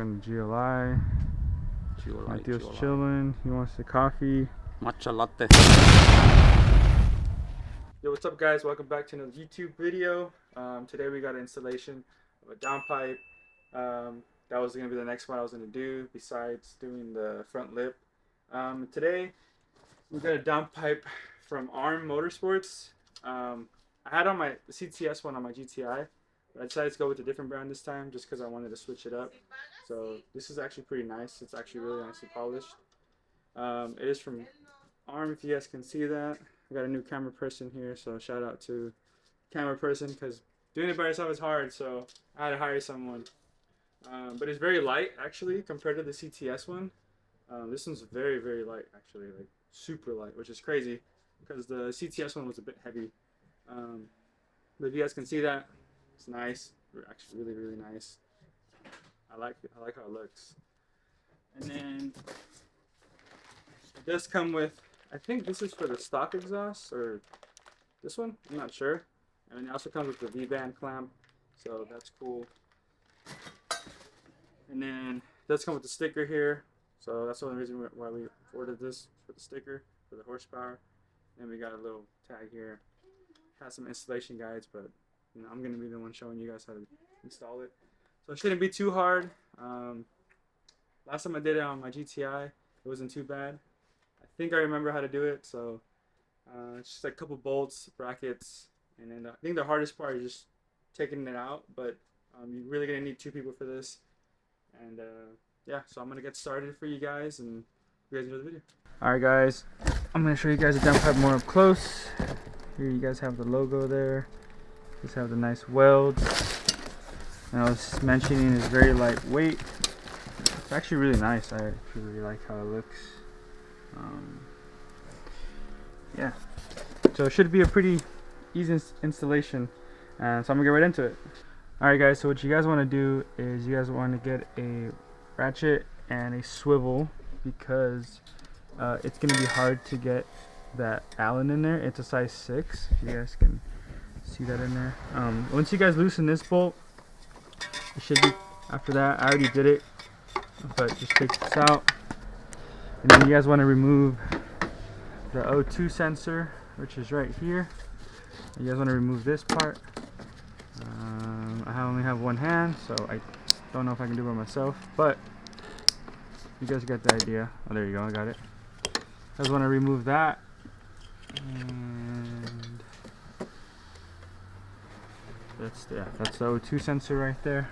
And GLI. Matthew's chilling. He wants the coffee. Matcha latte. Yo, what's up, guys? Welcome back to another YouTube video. Today we got an installation of a downpipe. That was going to be the next one I was going to do besides doing the front lip. Today we got a downpipe from ARM Motorsports. I had on my CTS one on my GTI, but I decided to go with a different brand this time just because I wanted to switch it up. So this is actually pretty nice. It's actually really nicely polished. It is from ARM, if you guys can see that. I got a new camera person here, so shout out to camera person, because doing it by yourself is hard, so I had to hire someone. But it's very light actually compared to the CTS one. This one's very, very light actually, like super light, which is crazy because the CTS one was a bit heavy. But if you guys can see that, it's nice. Actually really, really nice. I like it. I like how it looks. And then it does come with, I think this is for the stock exhaust, or this one, I'm not sure. And it also comes with the V-band clamp, so that's cool. And then it does come with the sticker here, so that's the only reason why we ordered this, for the sticker, for the horsepower. And we got a little tag here. Has some installation guides, but you know, I'm going to be the one showing you guys how to install it. So it shouldn't be too hard. Last time I did it on my GTI, it wasn't too bad. I think I remember how to do it, so it's just like a couple bolts, brackets, and then I think the hardest part is just taking it out, but you're really going to need two people for this. And yeah, so I'm going to get started for you guys, and you guys enjoy the video. Alright guys, I'm going to show you guys the downpipe more up close. Here you guys have the logo there. Just have the nice welds. And I was mentioning it's very lightweight. It's actually really nice. I actually really like how it looks. Yeah, so it should be a pretty easy installation, and so I'm gonna get right into it. Alright guys, so what you guys want to do is you guys want to get a ratchet and a swivel, because it's gonna be hard to get that Allen in there. It's a size 6, if you guys can see that in there. Once you guys loosen this bolt, it should be, after that, I already did it, but just take this out. And then you guys want to remove the O2 sensor, which is right here. You guys want to remove this part. I only have one hand, so I don't know if I can do it by myself, but you guys get the idea. Oh, there you go, I got it. You guys want to remove that. And that's the O2 sensor right there.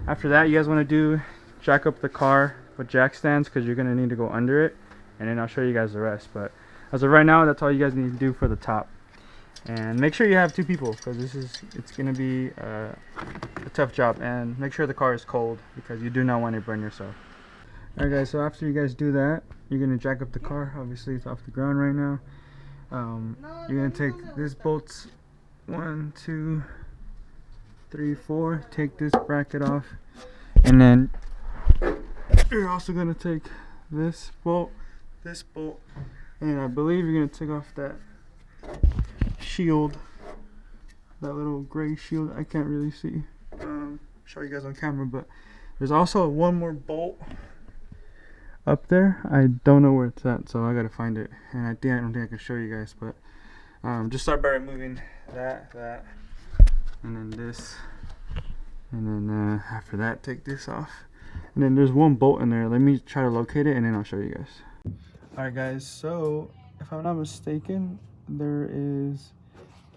After that, you guys want to do jack up the car with jack stands, because you're going to need to go under it, and then I'll show you guys the rest. But as of right now, that's all you guys need to do for the top. And make sure you have two people, because it's going to be a tough job. And make sure the car is cold, because you do not want to burn yourself. Alright guys, so after you guys do that, you're going to jack up the car. Obviously it's off the ground right now. You're going to take this bolts, 1, 2, 3, 4, take this bracket off, and then you're also going to take this bolt, and I believe you're going to take off that shield, that little gray shield. I can't really see, show you guys on camera, but there's also one more bolt up there. I don't know where it's at, so I gotta find it, and I don't think I can show you guys, but just start by removing that, and then this, and then after that, take this off. And then there's one bolt in there. Let me try to locate it, and then I'll show you guys. Alright guys, so if I'm not mistaken, there is,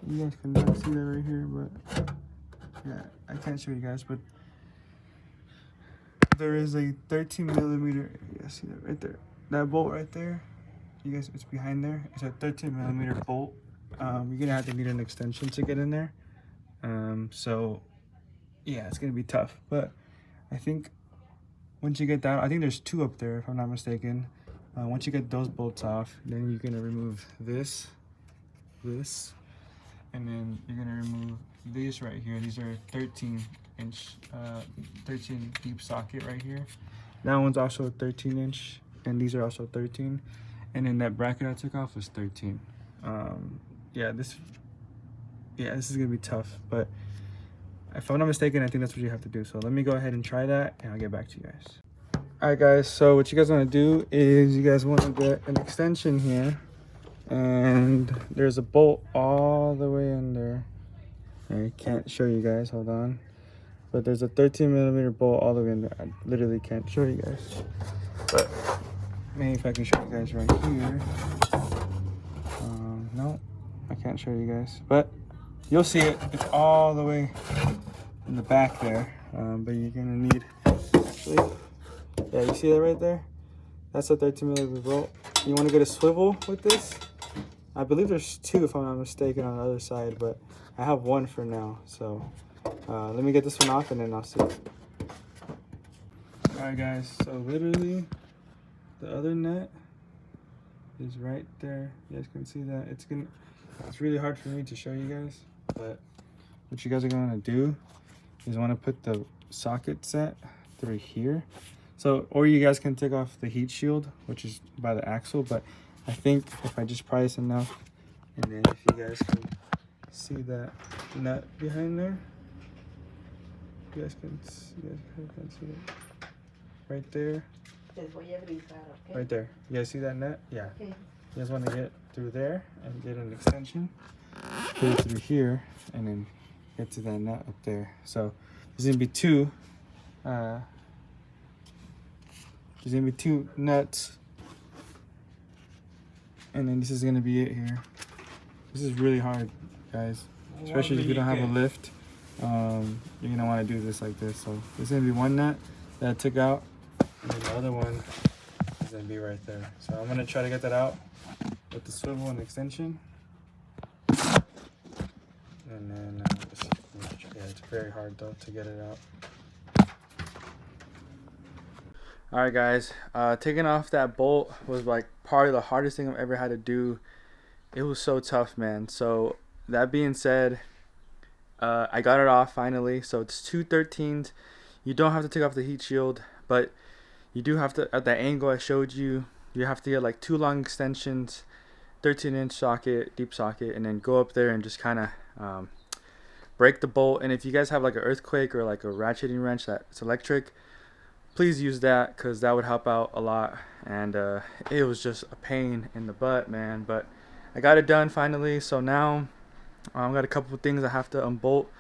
you guys cannot see that right here, but yeah, I can't show you guys, but there is a 13mm, you guys see that right there, that bolt right there, you guys, it's behind there. It's a 13mm bolt. You're gonna have to need an extension to get in there, so yeah, it's gonna be tough. But I think once you get that, I think there's two up there if I'm not mistaken. Once you get those bolts off, then you're gonna remove this, and then you're gonna remove these right here. These are 13-inch 13 deep socket right here. That one's also a 13-inch, and these are also 13. And then that bracket I took off was 13. Yeah, this is gonna be tough, but If I'm not mistaken, I think that's what you have to do. So let me go ahead and try that, and I'll get back to you guys. All right, guys. So what you guys want to do is you guys want to get an extension here, and there's a bolt all the way in there. I can't show you guys. Hold on. But there's a 13mm bolt all the way in there. I literally can't show you guys. But maybe if I can show you guys right here. No, I can't show you guys. But you'll see it. It's all the way in the back there. But you're gonna need, actually, yeah, you see that right there? That's a 13mm bolt. You want to get a swivel with this? I believe there's two, if I'm not mistaken, on the other side, but I have one for now. So let me get this one off, and then I'll see. All right, guys. So literally, the other nut is right there. You guys can see that. It's really hard for me to show you guys, but what you guys are going to do is want to put the socket set through here. So, or you guys can take off the heat shield, which is by the axle, but I think if I just pry this enough, and then if you guys can see that nut behind there, you guys can see it right there. Right there. You guys see that nut? Yeah. Okay. You guys want to get through there and get an extension, put it through here, and then get to that nut up there. So there's gonna be two. There's gonna be two nuts, and then this is gonna be it here. This is really hard, guys, especially if you don't have a lift. You're gonna want to do this like this. So there's gonna be one nut that I took out, and then the other one is gonna be right there. So I'm gonna try to get that out with the swivel and extension, and then yeah, it's very hard though to get it out. All right, guys, taking off that bolt was like probably the hardest thing I've ever had to do. It was so tough, man. So that being said, I got it off finally. So it's 213s. You don't have to take off the heat shield, but you do have to, at that angle I showed you, you have to get like two long extensions, 13-inch socket, deep socket, and then go up there and just kind of break the bolt. And if you guys have like an earthquake or like a ratcheting wrench that's electric, please use that, because that would help out a lot. And it was just a pain in the butt, man, but I got it done finally. So now I've got a couple of things I have to unbolt,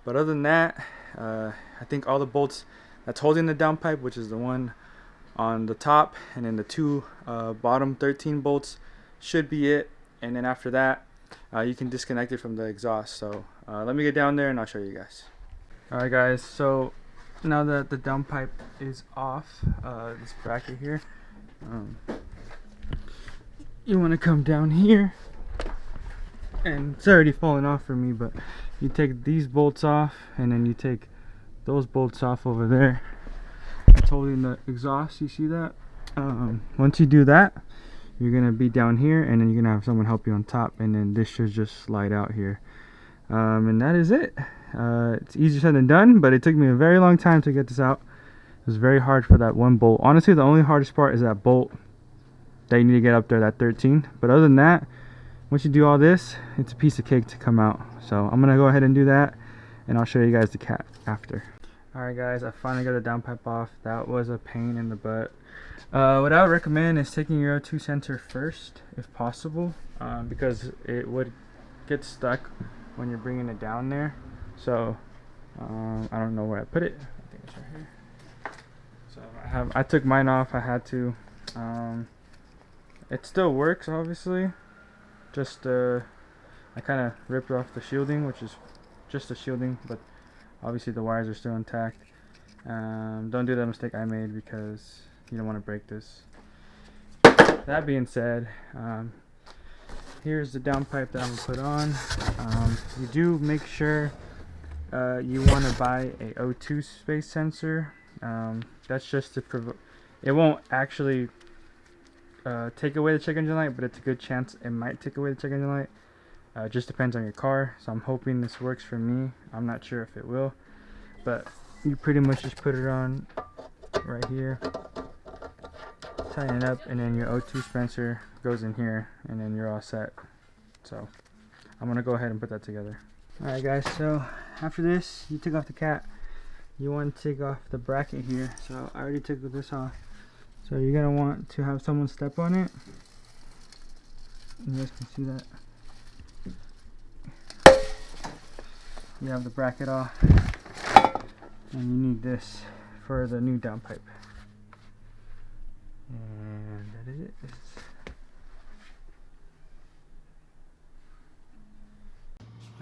but other than that, I think all the bolts that's holding the downpipe, which is the one on the top and then the two bottom 13 bolts, should be it. And then after that, you can disconnect it from the exhaust. So let me get down there and I'll show you guys. All right, guys, so now that the downpipe is off, this bracket here, you want to come down here, and it's already falling off for me, but you take these bolts off, and then you take those bolts off over there. It's holding the exhaust, you see that? Once you do that, you're gonna be down here, and then you're gonna have someone help you on top, and then this should just slide out here. And that is it. It's easier said than done, but it took me a very long time to get this out. It was very hard for that one bolt. Honestly, the only hardest part is that bolt that you need to get up there, that 13. But other than that, once you do all this, it's a piece of cake to come out. So I'm gonna go ahead and do that, and I'll show you guys the cat after. Alright, guys, I finally got the downpipe off. That was a pain in the butt. What I would recommend is taking your O2 sensor first, if possible, because it would get stuck when you're bringing it down there. So I don't know where I put it. I think it's right here. So I took mine off. I had to. It still works, obviously. Just I kind of ripped off the shielding, which is just the shielding, but obviously the wires are still intact. Don't do that mistake I made, because you don't want to break this. That being said, here's the downpipe that I'm gonna put on. You do make sure you want to buy a O2 space sensor. That's just to it won't actually take away the check engine light, but it's a good chance it might take away the check engine light. Just depends on your car, so I'm hoping this works for me. I'm not sure if it will, but you pretty much just put it on right here, tighten it up, and then your O2 dispenser goes in here, and then you're all set. So I'm gonna go ahead and put that together. Alright, guys, so after this, you take off the cap. You want to take off the bracket here. So I already took this off. So you're gonna want to have someone step on it. You guys can see that. You have the bracket off, and you need this for the new downpipe. And that is it.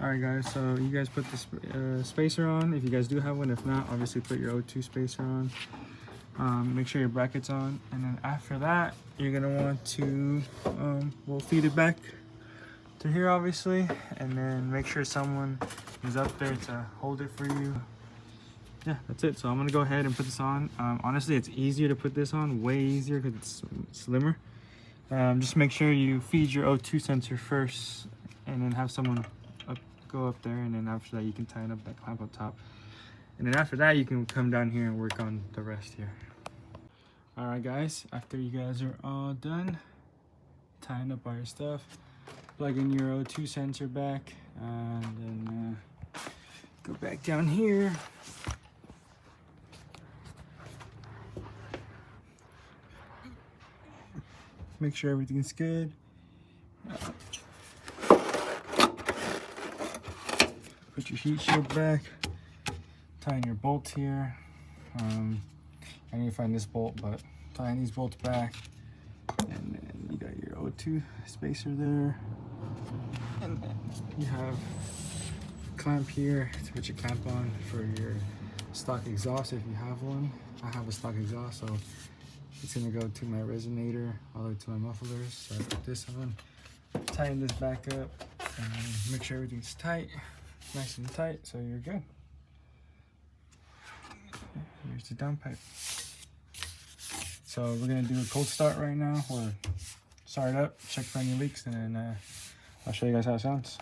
Alright guys, so you guys put this spacer on if you guys do have one. If not, obviously put your O2 spacer on. Make sure your bracket's on, and then after that you're gonna want to we'll feed it back to here obviously, and then make sure someone is up there to hold it for you. Yeah, that's it. So I'm gonna go ahead and put this on. Honestly, it's easier to put this on, way easier because it's slimmer. Just make sure you feed your O2 sensor first, and then have someone go up there, and then after that you can tighten up that clamp up top, and then after that you can come down here and work on the rest here. All right guys, after you guys are all done tying up all your stuff, plug in your O2 sensor back, and then go back down here. Make sure everything's good. Put your heat shield back, tying your bolts here. I need to find this bolt, but tying these bolts back, and then you got your O2 spacer there, and then you have a clamp here to put your clamp on for your stock exhaust if you have one. I have a stock exhaust, so it's gonna go to my resonator all the way to my mufflers. So I put this on, tighten this back up, and make sure everything's tight. Nice and tight, so you're good. Here's the downpipe. So we're gonna do a cold start right now, or start it up, check for any leaks, and then I'll show you guys how it sounds.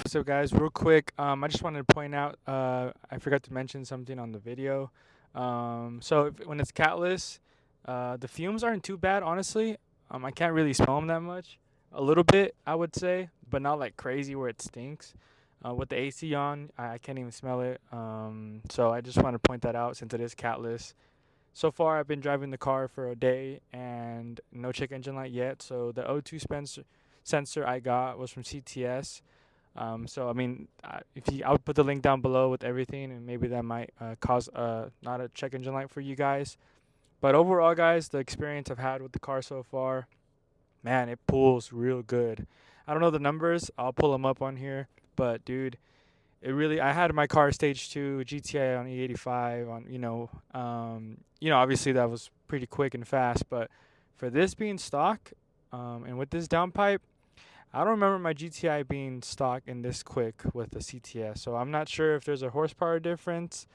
So guys, real quick, I just wanted to point out, I forgot to mention something on the video. So when it's catless, the fumes aren't too bad, honestly. I can't really smell them that much. A little bit, I would say, but not like crazy where it stinks. With the AC on, I can't even smell it. So I just want to point that out since it is catless. So far, I've been driving the car for a day and no check engine light yet. So the O2 sensor I got was from CTS. So I mean, I'll put the link down below with everything, and maybe that might cause not a check engine light for you guys. But overall, guys, the experience I've had with the car so far, man, it pulls real good. I don't know the numbers. I'll pull them up on here. But dude, it really, I had my car stage 2 GTI on E85 on, obviously that was pretty quick and fast. But for this being stock, and with this downpipe, I don't remember my GTI being stock and this quick with the CTS. So I'm not sure if there's a horsepower difference.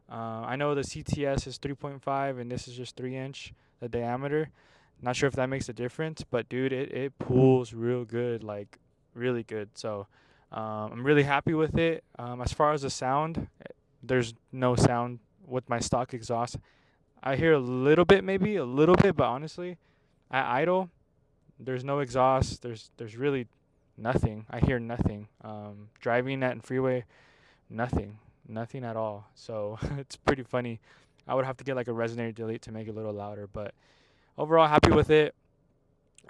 I know the CTS is 3.5 and this is just 3-inch. the diameter. Not sure if that makes a difference, but dude, it pulls real good, like really good. So I'm really happy with it. As far as the sound, there's no sound with my stock exhaust. I hear a little bit, maybe a little bit, but honestly, at idle, there's no exhaust. There's really nothing. I hear nothing. Driving at freeway, nothing at all. So it's pretty funny. I would have to get like a resonator delete to make it a little louder, but overall happy with it.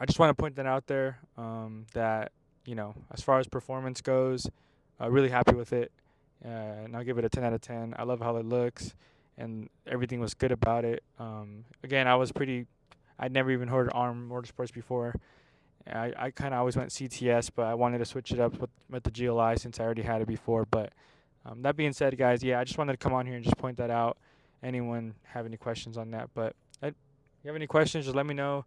I just want to point that out there, that, you know, as far as performance goes, really happy with it. And I'll give it a 10 out of 10. I love how it looks, and everything was good about it. Again, I'd never even heard of ARM Motorsports before. I kind of always went CTS, but I wanted to switch it up with the GLI since I already had it before. But that being said, guys, yeah, I just wanted to come on here and just point that out. Anyone have any questions on that? But if you have any questions, just let me know.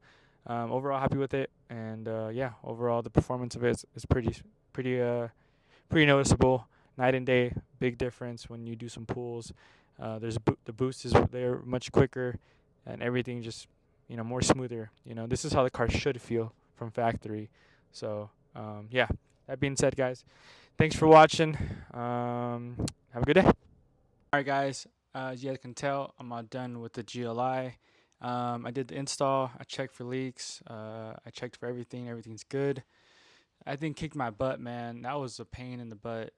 Overall, happy with it, and yeah, overall the performance of it is pretty noticeable. Night and day, big difference when you do some pulls. The boost is there much quicker, and everything just, you know, more smoother. You know, this is how the car should feel from factory. So yeah, that being said, guys, thanks for watching. Have a good day. All right, guys, as you guys can tell, I'm all done with the GLI. I did the install. I checked for leaks. I checked for everything. Everything's good. I think kicked my butt, man. That was a pain in the butt.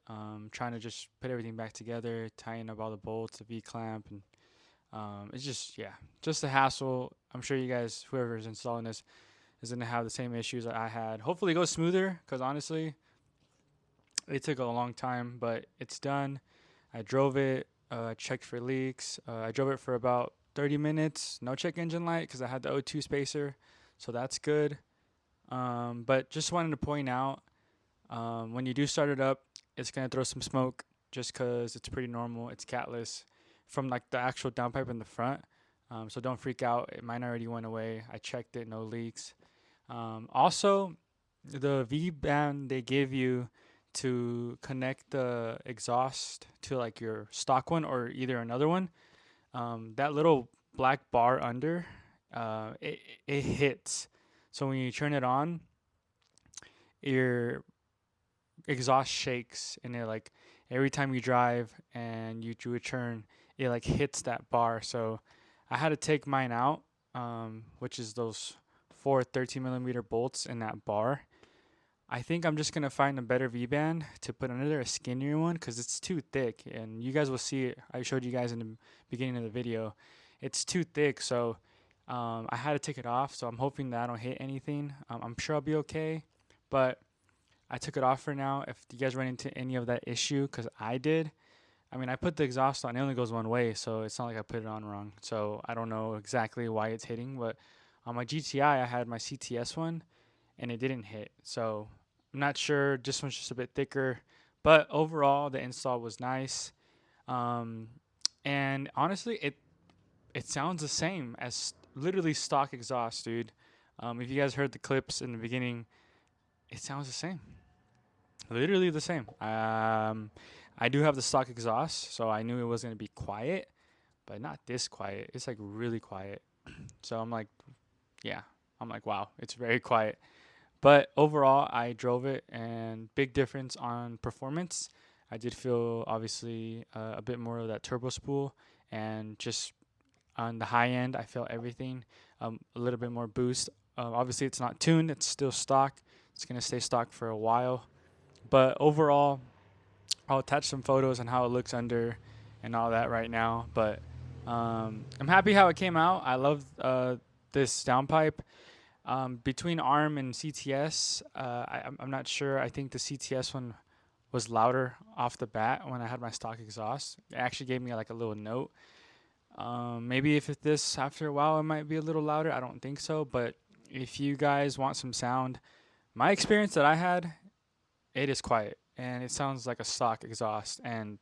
Trying to just put everything back together, tying up all the bolts, the V-clamp, and it's just, yeah, just a hassle. I'm sure you guys, whoever's installing this, is going to have the same issues that I had. Hopefully it goes smoother, because honestly, it took a long time, but it's done. I drove it, checked for leaks. I drove it for about 30 minutes, no check engine light, because I had the O2 spacer, so that's good. But just wanted to point out, when you do start it up, it's going to throw some smoke, just because it's pretty normal. It's catless from like the actual downpipe in the front. So don't freak out. Mine already went away. I checked it, no leaks. Also, the V-band they give you to connect the exhaust to like your stock one or either another one, that little black bar under, it hits. So when you turn it on, your exhaust shakes, and it like every time you drive and you do a turn, it like hits that bar. So I had to take mine out, which is those 4 13mm bolts in that bar. I think I'm just gonna find a better V-band to put under there, a skinnier one, because it's too thick, and you guys will see it. I showed you guys in the beginning of the video. It's too thick, so I had to take it off. So I'm hoping that I don't hit anything. I'm sure I'll be okay, but I took it off for now. If you guys run into any of that issue, because I did, I mean, I put the exhaust on. It only goes one way, so it's not like I put it on wrong. So I don't know exactly why it's hitting, but on my GTI, I had my CTS one, and it didn't hit. So I'm not sure. This one's just a bit thicker, but overall, the install was nice. And honestly, it sounds the same as literally stock exhaust, dude. If you guys heard the clips in the beginning, it sounds the same. Literally the same. I do have the stock exhaust, so I knew it was going to be quiet, but not this quiet. It's like really quiet. So I'm like, yeah, I'm like, wow, it's very quiet. But overall, I drove it, and big difference on performance. I did feel, obviously, a bit more of that turbo spool, and just on the high end, I felt everything, a little bit more boost. Obviously, it's not tuned. It's still stock. It's going to stay stock for a while. But overall, I'll attach some photos on how it looks under and all that right now. But I'm happy how it came out. I love this downpipe. Between ARM and CTS, I'm not sure. I think the CTS one was louder off the bat when I had my stock exhaust. It actually gave me like a little note. Maybe if this after a while it might be a little louder. I don't think so. But if you guys want some sound, my experience that I had, it is quiet, and it sounds like a stock exhaust, and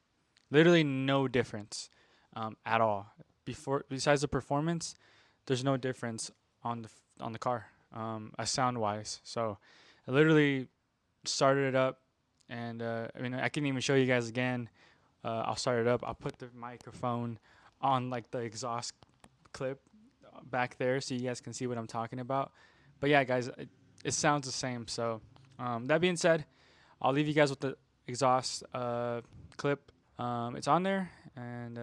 literally no difference at all. Besides the performance, there's no difference on the car, sound wise. So I literally started it up, and I mean, I can even show you guys again. I'll start it up. I'll put the microphone on like the exhaust clip, back there so you guys can see what I'm talking about. But yeah, guys, it sounds the same. So that being said, I'll leave you guys with the exhaust clip. It's on there, and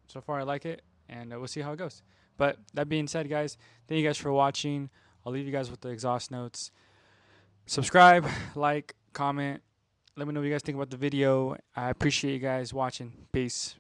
so far I like it, and we'll see how it goes. But that being said, guys, thank you guys for watching. I'll leave you guys with the exhaust notes. Subscribe, like, comment. Let me know what you guys think about the video. I appreciate you guys watching. Peace.